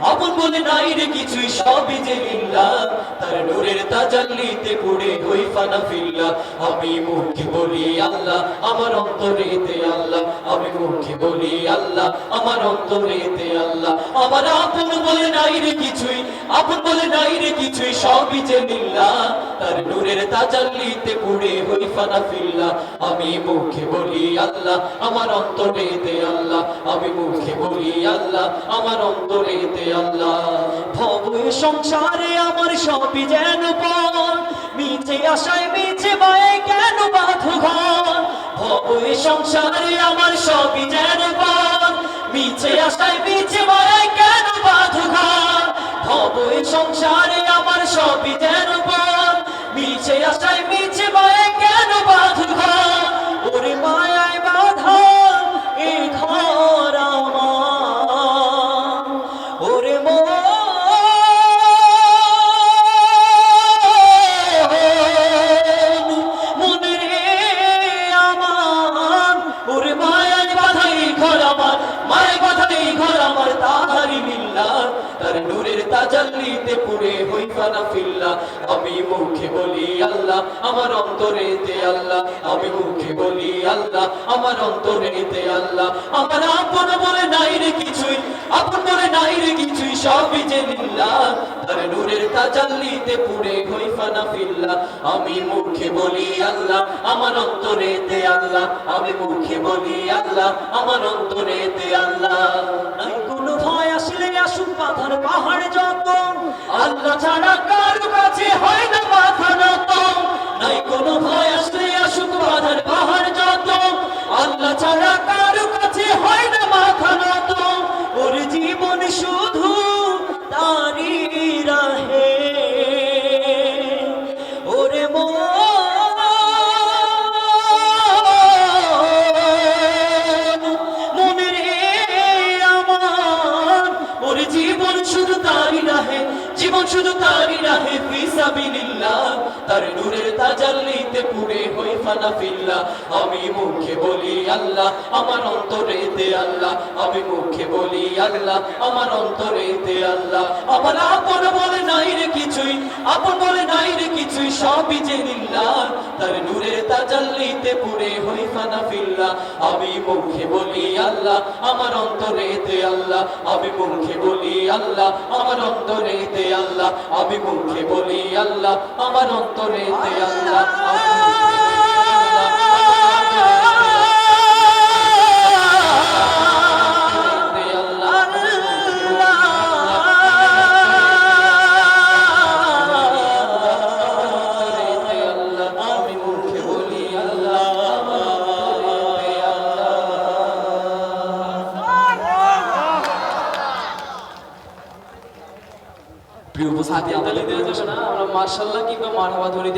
আপন বলে নাই রে কিছুই, সবই যে লিল্লাহ। তার নূরের তাজাল্লিতে পুড়ে হই ফানা ফিল্লাহ। আমি মুখে বলি আল্লাহ, আমার অন্তরেতে আল্লাহ। আমি মুখে বলি আল্লাহ, আমার অন্তরেতে আল্লাহ। আমার আপন বলে নাই রে কিছুই, আপন বলে নাই রে কিছুই, সবই যে লিল্লাহ। তার নূরের তাজাল্লিতে পুড়ে হই ফানা ফিল্লাহ। আমি মুখে বলি আল্লাহ, আমার অন্তরেতে আল্লাহ। আমি মুখে বলি আল্লাহ, আমার অন্তরেতে আল্লাহ। ভব সংসারে আমার সবই যেন পর, মিছে আশায় মিছে মায়ে কেন বাঁধো ঘর। ভব সংসারে আমার সবই যেন পর, মিছে আশায় মিছে মায়ে কেন বাঁধো ঘর। ভব সংসারে আমার সবই যেন পর, মিছে আশায় মিছে মায়ে কেন বাঁধো ঘর। ওরে মায়ায় বাঁধা এ ঘর আমার, ওরে মনে রে আমার, ওরে মায়ায় বাঁধা এই ঘর আমার, মায়ায় বাঁধা এই ঘর আমার। তাহারি মিল্লাহ, তার নূরের তাজাল্লিতে পুড়ে হই ফানা ফিল্লাহ। আমি মুখে বলি আল্লাহ, আমার অন্তরেতে আল্লাহ। আমি মুখে বলি আল্লাহ, আমার অন্তরেতে আল্লাহ। আমার আপন বলে নাই রে কিছুই, আপন বলে নাই রে কিছুই, সবই যে লিল্লাহ। তার নূরের তাজাল্লিতে পুড়ে হই ফানা ফিল্লাহ। আমি মুখে বলি আল্লাহ, আমার অন্তরেতে আল্লাহ। আমি মুখে বলি আল্লাহ, আমার অন্তরেতে আল্লাহ। নাই কোনো ভয়, আসলে আসুক বাধার পাহাড় যত, আল্লাহ ছাড়া কারো কাছে হয় না মাথা নত। নাই কোনো ভয়, আসলে আসুক বাধার পাহাড় যত, আল্লাহ ছাড়া কারো কাছে হয় না মাথা নত। ওর জীবন শুধু তারি রাহে, ওরে মনে রে আমার, ওর জীবন শুধু তারি রাহে, জীবন শুধু তারি রাহে ফি সাবিলিল্লাহ। তার নূরের তাজাল্লিতে পুড়ে হই ফানা ফিল্লাহ। আমি মুখে বলি আল্লাহ, আমার অন্তরেতে আল্লাহ। আমি মুখে বলি আল্লাহ, আমার অন্তরেতে আল্লাহ। আমার আপন বলে নাই রে কিছুই, আপন বলে নাই রে কিছুই, সবই যে লিল্লাহ। তার নূরের তাজাল্লিতে পুড়ে হই ফানা ফিল্লাহ। আমি মুখে বলি আল্লাহ, আমার অন্তরেতে আল্লাহ। আমি মুখে বলি আল্লাহ, আমার অন্তরেতে আল্লাহ। আমি মুখে বলি আল্লাহ, আমার অন্তরেতে আল্লাহ। প্রিয় উপস্থিতি, আমাদের আমরা মাশাআল্লাহ কিংবা মারহাবা ধ্বনি